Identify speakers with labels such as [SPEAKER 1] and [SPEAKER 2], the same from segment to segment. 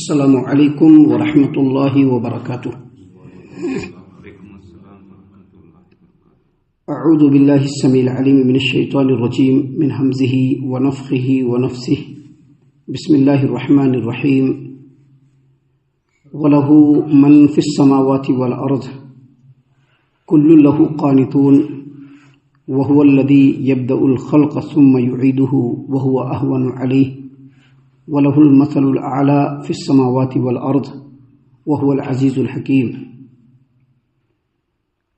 [SPEAKER 1] السلام علیکم ورحمۃ اللہ وبرکاتہ۔ اعوذ باللہ السمیع العلیم من الشیطان الرجیم من ہمزہ ونفخہ ونفثہ۔ بسم اللہ الرحمن الرحیم۔ وَلَهُ مَن فِي السَّمَاوَاتِ وَالْأَرْضِ كُلٌّ لَهُ قَانِتُونَ وَهُوَ الَّذِي يَبْدَأُ الْخَلْقَ ثُمَّ يُعِيدُهُ وَهُوَ أَهْوَنُ عَلَيْهِ وَلَهُ الْمَثَلُ الْأَعْلَى فِي السَّمَاوَاتِ وَالْأَرْضِ وَهُوَ الْعَزِيزُ الْحَكِيمُ۔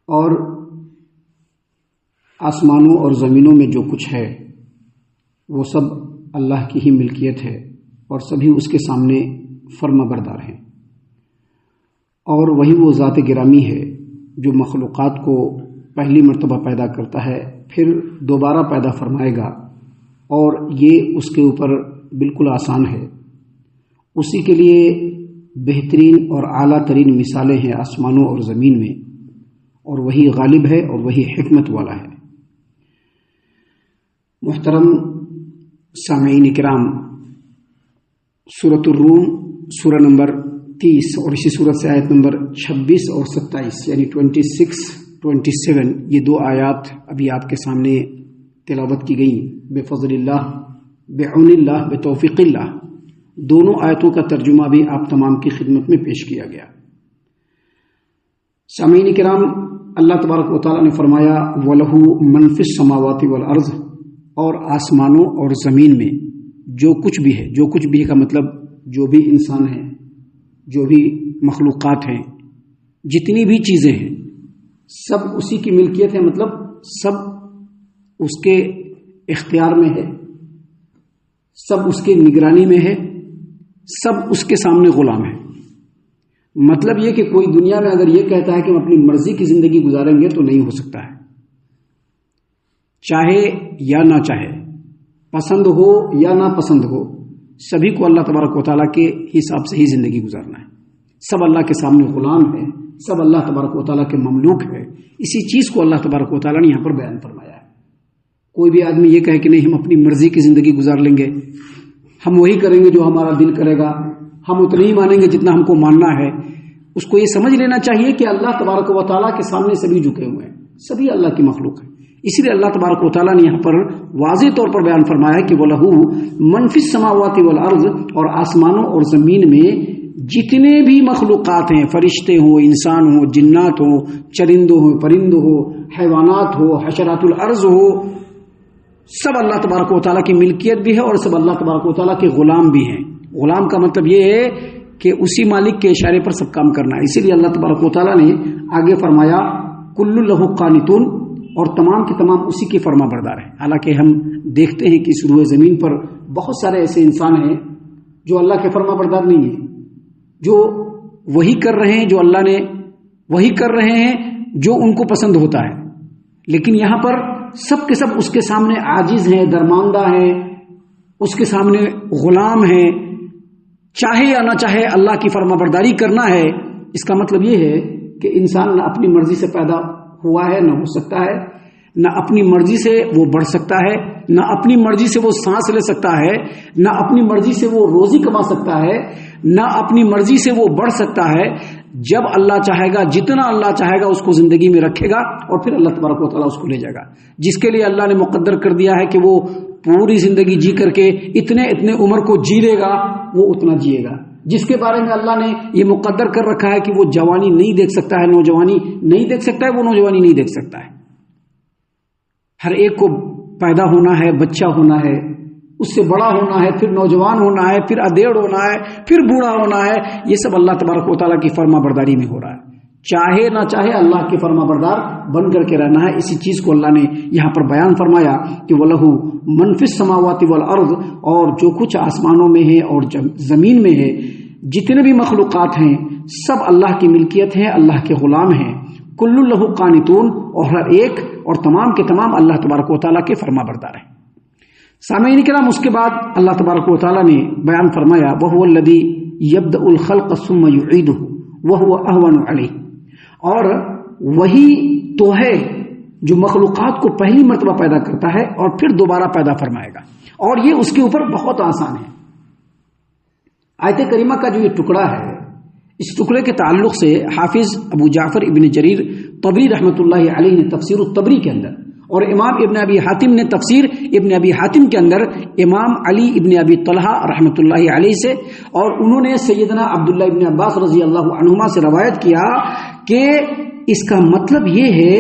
[SPEAKER 1] اور آسمانوں اور زمینوں میں جو کچھ ہے وہ سب اللہ کی ہی ملکیت ہے اور سبھی اس کے سامنے فرما بردار ہیں، اور وہی وہ ذات گرامی ہے جو مخلوقات کو پہلی مرتبہ پیدا کرتا ہے، پھر دوبارہ پیدا فرمائے گا، اور یہ اس کے اوپر بالکل آسان ہے۔ اسی کے لیے بہترین اور اعلیٰ ترین مثالیں ہیں آسمانوں اور زمین میں، اور وہی غالب ہے اور وہی حکمت والا ہے۔ محترم سامعین کرام، سورۃ الروم سورہ نمبر 30 اور اسی سورت سے آیت نمبر 26 اور 27 یعنی 26 27 یہ دو آیات ابھی آپ کے سامنے تلاوت کی گئیں۔ بفضل اللہ، بعون اللہ، بتوفیق اللہ، دونوں آیتوں کا ترجمہ بھی آپ تمام کی خدمت میں پیش کیا گیا۔ سامعین کرام، اللہ تبارک و تعالیٰ نے فرمایا وَلَهُ مَن فِي السَّمَاوَاتِ وَالْأَرْضِ، اور آسمانوں اور زمین میں جو کچھ بھی ہے، جو کچھ بھی کا مطلب جو بھی انسان ہیں، جو بھی مخلوقات ہیں، جتنی بھی چیزیں ہیں، سب اسی کی ملکیت ہے، مطلب سب اس کے اختیار میں ہے، سب اس کی نگرانی میں ہے، سب اس کے سامنے غلام ہے۔ مطلب یہ کہ کوئی دنیا میں اگر یہ کہتا ہے کہ ہم اپنی مرضی کی زندگی گزاریں گے تو نہیں ہو سکتا ہے، چاہے یا نہ چاہے، پسند ہو یا نہ پسند ہو، سبھی کو اللہ تبارک و تعالیٰ کے حساب سے ہی زندگی گزارنا ہے۔ سب اللہ کے سامنے غلام ہے، سب اللہ تبارک و تعالیٰ کے مملوک ہے۔ اسی چیز کو اللہ تبارک و تعالیٰ نے یہاں پر بیان فرمایا ہے۔ کوئی بھی آدمی یہ کہے کہ نہیں ہم اپنی مرضی کی زندگی گزار لیں گے، ہم وہی کریں گے جو ہمارا دل کرے گا، ہم اتنا ہی مانیں گے جتنا ہم کو ماننا ہے، اس کو یہ سمجھ لینا چاہیے کہ اللہ تبارک و تعالیٰ کے سامنے سبھی جھکے ہوئے ہیں، سبھی اللہ کی مخلوق ہے۔ اسی لیے اللہ تبارک و تعالیٰ نے یہاں پر واضح طور پر بیان فرمایا ہے کہ وَلَهُ مَن فِي السَّمَاوَاتِ وَالْأَرْضِ، اور آسمانوں اور زمین میں جتنے بھی مخلوقات ہیں، فرشتے ہوں، انسان ہوں، جنات ہوں، چرندوں ہوں، پرندوں ہوں، حیوانات ہو، حشرات الارض ہو، سب اللہ تبارک و تعالیٰ کی ملکیت بھی ہے اور سب اللہ تبارک و تعالیٰ کے غلام بھی ہیں۔ غلام کا مطلب یہ ہے کہ اسی مالک کے اشارے پر سب کام کرنا ہے۔ اسی لیے اللہ تبارک و تعالیٰ نے آگے فرمایا کل لہ قانتون، اور تمام کے تمام اسی کے فرما بردار ہیں۔ حالانکہ ہم دیکھتے ہیں کہ اس روئے زمین پر بہت سارے ایسے انسان ہیں جو اللہ کے فرما بردار نہیں ہیں، جو وہی کر رہے ہیں جو اللہ نے، وہی کر رہے ہیں جو ان کو پسند ہوتا ہے، لیکن یہاں پر سب کے سب اس کے سامنے عاجز ہیں، درماندہ ہیں، اس کے سامنے غلام ہیں، چاہے یا نہ چاہے اللہ کی فرما برداری کرنا ہے۔ اس کا مطلب یہ ہے کہ انسان نہ اپنی مرضی سے پیدا ہوا ہے، نہ ہو سکتا ہے، نہ اپنی مرضی سے وہ بڑھ سکتا ہے، نہ اپنی مرضی سے وہ سانس لے سکتا ہے، نہ اپنی مرضی سے وہ روزی کما سکتا ہے، نہ اپنی مرضی سے وہ بڑھ سکتا ہے۔ جب اللہ چاہے گا، جتنا اللہ چاہے گا اس کو زندگی میں رکھے گا، اور پھر اللہ تبارک و تعالیٰ اس کو لے جائے گا۔ جس کے لیے اللہ نے مقدر کر دیا ہے کہ وہ پوری زندگی جی کر کے اتنے عمر کو جی لے گا، وہ اتنا جیے گا۔ جس کے بارے میں اللہ نے یہ مقدر کر رکھا ہے کہ وہ جوانی نہیں دیکھ سکتا ہے، نوجوانی نہیں دیکھ سکتا ہے، وہ نوجوانی نہیں دیکھ سکتا ہے۔ ہر ایک کو پیدا ہونا ہے، بچہ ہونا ہے، اس سے بڑا ہونا ہے، پھر نوجوان ہونا ہے، پھر ادھیڑ ہونا ہے، پھر بوڑھا ہونا ہے۔ یہ سب اللہ تبارک و تعالیٰ کی فرما برداری میں ہو رہا ہے۔ چاہے نہ چاہے اللہ کے فرما بردار بن کر کے رہنا ہے۔ اسی چیز کو اللہ نے یہاں پر بیان فرمایا کہ وَلَهُ مَن فِي السَّمَاوَاتِ وَالْأَرْضِ، اور جو کچھ آسمانوں میں ہے اور زمین میں ہے، جتنے بھی مخلوقات ہیں، سب اللہ کی ملکیت ہے، اللہ کے غلام ہیں۔ کل لہ قانتون، اور ہر ایک اور تمام کے تمام اللہ تبارک و تعالیٰ کے فرما بردار ہیں۔ سامعین کرام، اس کے بعد اللہ تبارک و تعالیٰ نے بیان فرمایا وَهُوَ الَّذِي يَبْدَأُ الْخَلْقَ ثُمَّ يُعِيدُهُ وَهُوَ أَهْوَنُ عَلَيْهِ، اور وہی تو ہے جو مخلوقات کو پہلی مرتبہ پیدا کرتا ہے اور پھر دوبارہ پیدا فرمائے گا، اور یہ اس کے اوپر بہت آسان ہے۔ آیت کریمہ کا جو یہ ٹکڑا ہے، اس ٹکڑے کے تعلق سے حافظ ابو جعفر ابن جریر طبری رحمۃ اللہ علیہ نے تفسیر الطبری کے اندر، اور امام ابن ابی حاتم نے تفسیر ابن ابی حاتم کے اندر امام علی ابن ابی طلحہ رحمۃ اللہ علیہ سے، اور انہوں نے سیدنا عبداللہ ابن عباس رضی اللہ عنہما سے روایت کیا کہ اس کا مطلب یہ ہے،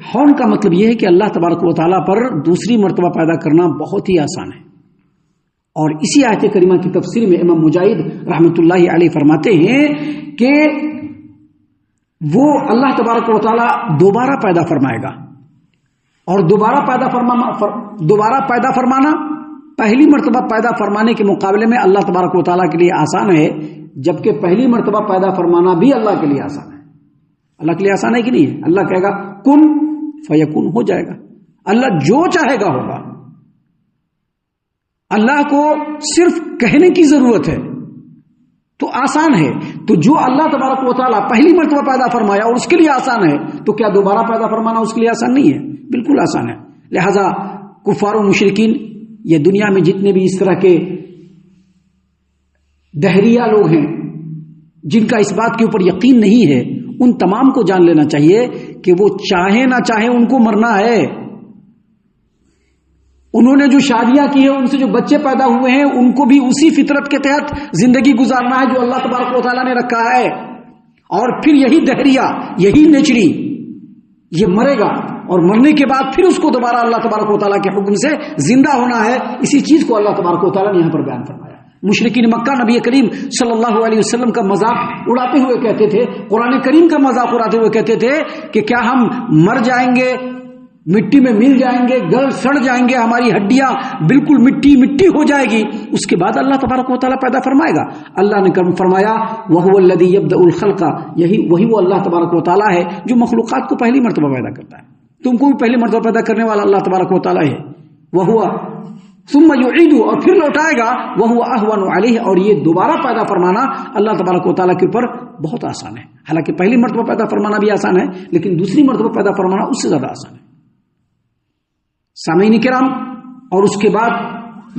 [SPEAKER 1] ہون کا مطلب یہ ہے کہ اللہ تبارک و تعالیٰ پر دوسری مرتبہ پیدا کرنا بہت ہی آسان ہے۔ اور اسی آیت کریمہ کی تفسیر میں امام مجاہد رحمۃ اللہ علیہ فرماتے ہیں کہ وہ اللہ تبارک و تعالیٰ دوبارہ پیدا فرمائے گا، اور دوبارہ پیدا فرمانا پہلی مرتبہ پیدا فرمانے کے مقابلے میں اللہ تبارک و تعالیٰ کے لیے آسان ہے، جبکہ پہلی مرتبہ پیدا فرمانا بھی اللہ کے لیے آسان ہے۔ اللہ کے لیے آسان ہے کہ نہیں ہے؟ اللہ کہے گا کن فیکون، ہو جائے گا۔ اللہ جو چاہے گا ہوگا۔ اللہ کو صرف کہنے کی ضرورت ہے تو آسان ہے۔ تو جو اللہ تبارک و تعالیٰ پہلی مرتبہ پیدا فرمایا اور اس کے لیے آسان ہے، تو کیا دوبارہ پیدا فرمانا اس کے لیے آسان نہیں ہے؟ بالکل آسان ہے۔ لہذا کفار و مشرکین، یہ دنیا میں جتنے بھی اس طرح کے دہریہ لوگ ہیں جن کا اس بات کے اوپر یقین نہیں ہے، ان تمام کو جان لینا چاہیے کہ وہ چاہے نہ چاہے ان کو مرنا ہے۔ انہوں نے جو شادیاں کی ہیں، ان سے جو بچے پیدا ہوئے ہیں، ان کو بھی اسی فطرت کے تحت زندگی گزارنا ہے جو اللہ تبارک و تعالیٰ نے رکھا ہے۔ اور پھر یہی دہریہ، یہی نیچری، یہ مرے گا، اور مرنے کے بعد پھر اس کو دوبارہ اللہ تبارک و تعالیٰ کے حکم سے زندہ ہونا ہے۔ اسی چیز کو اللہ تبارک و تعالیٰ نے یہاں پر بیان فرمایا۔ مشرکین مکہ نبی کریم صلی اللہ علیہ وسلم کا مذاق اڑاتے ہوئے کہتے تھے، قرآن کریم کا مذاق اڑاتے ہوئے کہتے تھے کہ کیا ہم مر جائیں گے، مٹی میں مل جائیں گے، گل سڑ جائیں گے، ہماری ہڈیاں بالکل مٹی مٹی ہو جائے گی، اس کے بعد اللہ تبارک و تعالیٰ پیدا فرمائے گا۔ اللہ نے فرمایا وَهُوَ الَّذِي يَبْدَأُ الْخَلْقَ، وہی وہ اللہ تبارک و تعالیٰ ہے جو مخلوقات کو پہلی مرتبہ پیدا کرتا ہے۔ تم کو بھی پہلی مرتبہ پیدا کرنے والا اللہ تبارک و تعالیٰ ہے۔ وَهُوَ ثم يعيد، اور پھر لوٹائے گا، وهو اهون عليه، اور یہ دوبارہ پیدا فرمانا اللہ تبارک و تعالیٰ کے اوپر بہت آسان ہے۔ حالانکہ پہلی مرتبہ پیدا فرمانا بھی آسان ہے، لیکن دوسری مرتبہ پیدا فرمانا اس سے زیادہ آسان ہے۔ سامعین کرام، اور اس کے بعد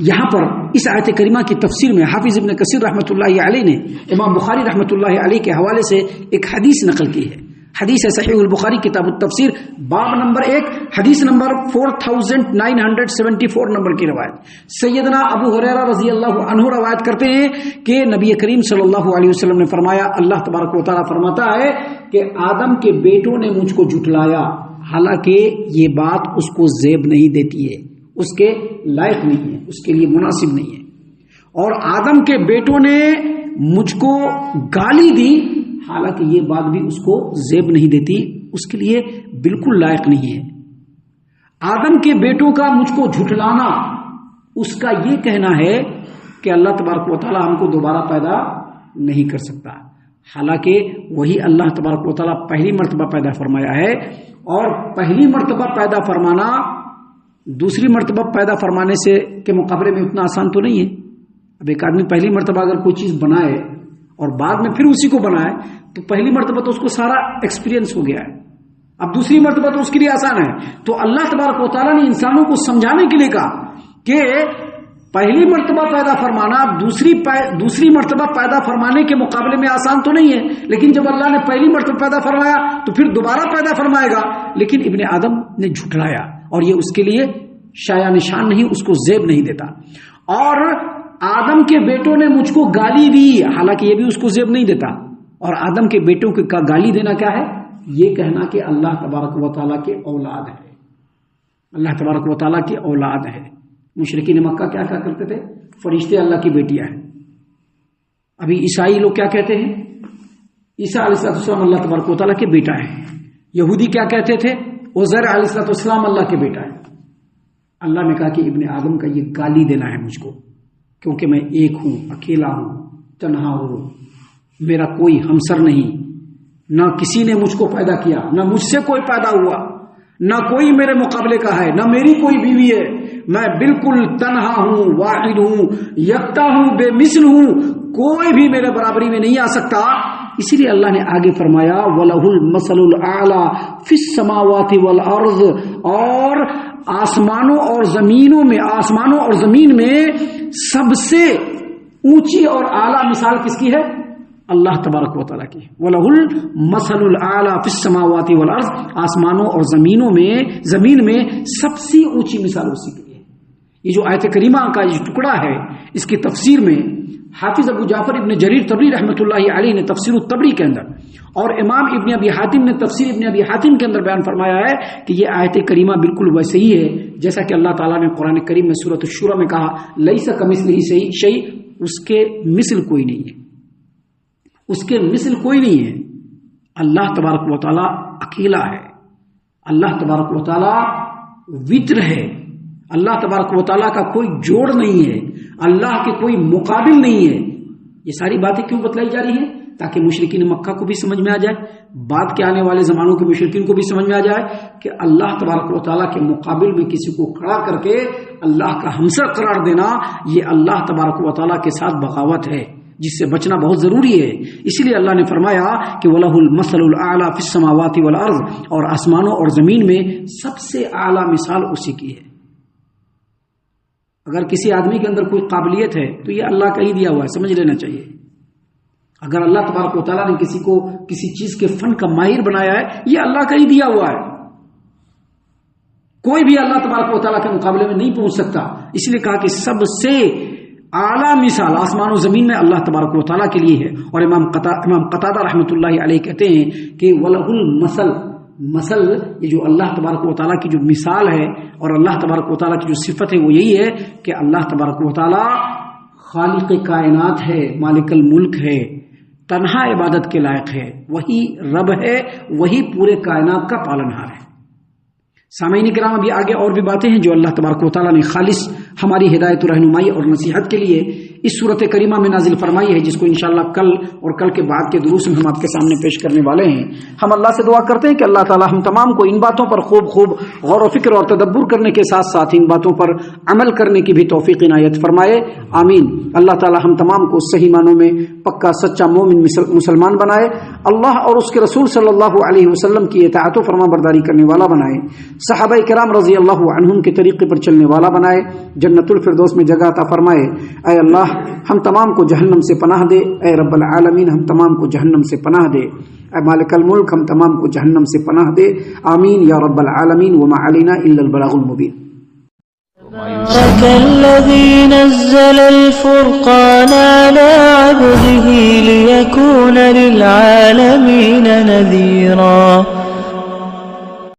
[SPEAKER 1] یہاں پر اس آیت کریمہ کی تفسیر میں حافظ ابن کثیر رحمۃ اللہ علیہ نے امام بخاری رحمۃ اللہ علیہ کے حوالے سے ایک حدیث نقل کی ہے۔ حدیث ہے صحیح البخاری کتاب التفسیر باب نمبر 1 حدیث نمبر 4974 نمبر کی روایت۔ سیدنا ابو ہریرہ رضی اللہ عنہ روایت کرتے ہیں کہ نبی کریم صلی اللہ علیہ وسلم نے فرمایا، اللہ تبارک و تعالیٰ فرماتا ہے کہ آدم کے بیٹوں نے مجھ کو جھٹلایا، حالانکہ یہ بات اس کو زیب نہیں دیتی ہے، اس کے لائق نہیں ہے، اس کے لیے مناسب نہیں ہے۔ اور آدم کے بیٹوں نے مجھ کو گالی دی، حالانکہ یہ بات بھی اس کو زیب نہیں دیتی، اس کے لیے بالکل لائق نہیں ہے۔ آدم کے بیٹوں کا مجھ کو جھٹلانا، اس کا یہ کہنا ہے کہ اللہ تبارک و تعالیٰ ہم کو دوبارہ پیدا نہیں کر سکتا، حالانکہ وہی اللہ تبارک و تعالیٰ پہلی مرتبہ پیدا فرمایا ہے۔ اور پہلی مرتبہ پیدا فرمانا دوسری مرتبہ پیدا فرمانے سے کے مقابلے میں اتنا آسان تو نہیں ہے۔ اب ایک آدمی پہلی مرتبہ اگر کوئی چیز بنائے اور بعد میں پھر اسی کو بنائے، تو پہلی مرتبہ تو اس کو سارا ایکسپیرینس ہو گیا ہے، اب دوسری مرتبہ تو اس کے لیے آسان ہے۔ تو اللہ تبارک و تعالیٰ نے انسانوں کو سمجھانے کے لیے کہا کہ پہلی مرتبہ پیدا فرمانا دوسری مرتبہ پیدا فرمانے کے مقابلے میں آسان تو نہیں ہے، لیکن جب اللہ نے پہلی مرتبہ پیدا فرمایا تو پھر دوبارہ پیدا فرمائے گا۔ لیکن ابن آدم نے جھٹلایا، اور یہ اس کے لیے شایع نشان نہیں، اس کو زیب نہیں دیتا۔ اور آدم کے بیٹوں نے مجھ کو گالی دی، حالانکہ یہ بھی اس کو زیب نہیں دیتا۔ اور آدم کے بیٹوں کا گالی دینا کیا ہے؟ یہ کہنا کہ اللہ تبارک و تعالیٰ کے اولاد ہے، اللہ تبارک و تعالیٰ کی اولاد ہے۔ مشرکین مکہ کیا کرتے تھے؟ فرشتے اللہ کی بیٹیاں ہیں۔ ابھی عیسائی لوگ کیا کہتے ہیں؟ عیسیٰ علیہ السلام اللہ تبارک و تعالیٰ کے بیٹا ہے۔ یہودی کیا کہتے تھے؟ عزیر علیہ السلام اللہ کے بیٹا ہے۔ اللہ نے کہا کہ ابن آدم کا یہ گالی دینا ہے مجھ کو، کیونکہ میں ایک ہوں، اکیلا ہوں، تنہا ہوں، میرا کوئی ہمسر نہیں، نہ کسی نے مجھ کو پیدا کیا، نہ مجھ سے کوئی پیدا ہوا، نہ کوئی میرے مقابلے کا ہے، نہ میری کوئی بیوی ہے، میں بالکل تنہا ہوں، واحد ہوں، یکتا ہوں، بے مثل ہوں، کوئی بھی میرے برابری میں نہیں آ سکتا۔ اسی لیے اللہ نے آگے فرمایا وَلَهُ الْمَثَلُ الْأَعْلَى فِي السَّمَاوَاتِ وَالْأَرْضِ، اور آسمانوں اور زمین میں سب سے اونچی اور اعلیٰ مثال کس کی ہے؟ اللہ تبارک و تعالیٰ کی. وَلَهُ الْمَثَلُ الْأَعْلَى فِي السَّمَاوَاتِ وَالْأَرْضِ، آسمانوں اور زمین میں سب سے اونچی مثال اسی کی ہے. یہ جو آیت کریمہ کا یہ ٹکڑا ہے، اس کی تفسیر میں حافظ ابو جعفر ابن جریر طبری رحمۃ اللہ علیہ نے تفسیر الطبری کے اندر اور امام ابن ابی حاتم نے تفسیر ابن ابی حاتم کے اندر بیان فرمایا ہے کہ یہ آیت کریمہ بالکل ویسے ہی ہے جیسا کہ اللہ تعالیٰ نے قرآن کریم میں سورۃ الشورى میں کہا لیس کمثلہ شیء، اس کے مثل کوئی نہیں ہے، اس کے مثل کوئی نہیں ہے. اللہ تبارک و تعالیٰ اکیلا ہے، اللہ تبارک و تعالیٰ وتر ہے، اللہ تبارک و تعالیٰ کا کوئی جوڑ نہیں ہے، اللہ کے کوئی مقابل نہیں ہے. یہ ساری باتیں کیوں بتلائی جا رہی ہیں؟ تاکہ مشرکین مکہ کو بھی سمجھ میں آ جائے، بعد کے آنے والے زمانوں کے مشرکین کو بھی سمجھ میں آ جائے کہ اللہ تبارک و تعالیٰ کے مقابل میں کسی کو کھڑا کر کے اللہ کا ہمسر قرار دینا، یہ اللہ تبارک و تعالیٰ کے ساتھ بغاوت ہے، جس سے بچنا بہت ضروری ہے. اسی لیے اللہ نے فرمایا کہ وَلَهُ الْمَثَلُ الْأَعْلَى فِي السَّمَاوَاتِ وَالْأَرْضِ، اور آسمانوں اور زمین میں سب سے اعلیٰ مثال اسی کی ہے. اگر کسی آدمی کے اندر کوئی قابلیت ہے تو یہ اللہ کا ہی دیا ہوا ہے، سمجھ لینا چاہیے. اگر اللہ تبارک و تعالیٰ نے کسی کو کسی چیز کے فن کا ماہر بنایا ہے، یہ اللہ کا ہی دیا ہوا ہے. کوئی بھی اللہ تبارک و تعالیٰ کے مقابلے میں نہیں پہنچ سکتا. اس لیے کہا کہ سب سے اعلیٰ مثال آسمان و زمین میں اللہ تبارک و تعالیٰ کے لیے ہے. اور امام قتادہ رحمۃ اللہ علیہ کہتے ہیں کہ وَلَهُ المثل، یہ جو اللہ تبارک و تعالیٰ کی جو مثال ہے اور اللہ تبارک و تعالیٰ کی جو صفت ہے وہ یہی ہے کہ اللہ تبارک و تعالیٰ خالق کائنات ہے، مالک الملک ہے، تنہا عبادت کے لائق ہے، وہی رب ہے، وہی پورے کائنات کا پالنہار ہے. سامعین کرام، ابھی آگے اور بھی باتیں ہیں جو اللہ تبارک و تعالیٰ نے خالص ہماری ہدایت و رہنمائی اور نصیحت کے لیے اس صورت کریمہ میں نازل فرمائی ہے، جس کو انشاءاللہ کل اور کل کے بعد کے دروس میں ہم آپ کے سامنے پیش کرنے والے ہیں. ہم اللہ سے دعا کرتے ہیں کہ اللہ تعالیٰ ہم تمام کو ان باتوں پر خوب غور و فکر اور تدبر کرنے کے ساتھ ساتھ ان باتوں پر عمل کرنے کی بھی توفیق عنایت فرمائے، آمین. اللہ تعالیٰ ہم تمام کو صحیح معنوں میں پکا سچا مومن مسلمان بنائے، اللہ اور اس کے رسول صلی اللہ علیہ وسلم کی اطاعت و فرما برداری کرنے والا بنائے، صحابہ کرام رضی اللہ عنہم کے طریقے پر چلنے والا بنائے، جنت الفردوس میں جگہ عطا فرمائے. اے اللہ ہم تمام کو جہنم سے پناہ دے، اے رب العالمین ہم تمام کو جہنم سے پناہ دے، اے مالک الملک ہم تمام کو جہنم سے پناہ دے، آمین یا رب العالمین. وما علینا الا البلاغ المبین.
[SPEAKER 2] تبارك الذي نزل الفرقان على عبده ليكون للعالمين نذيرا.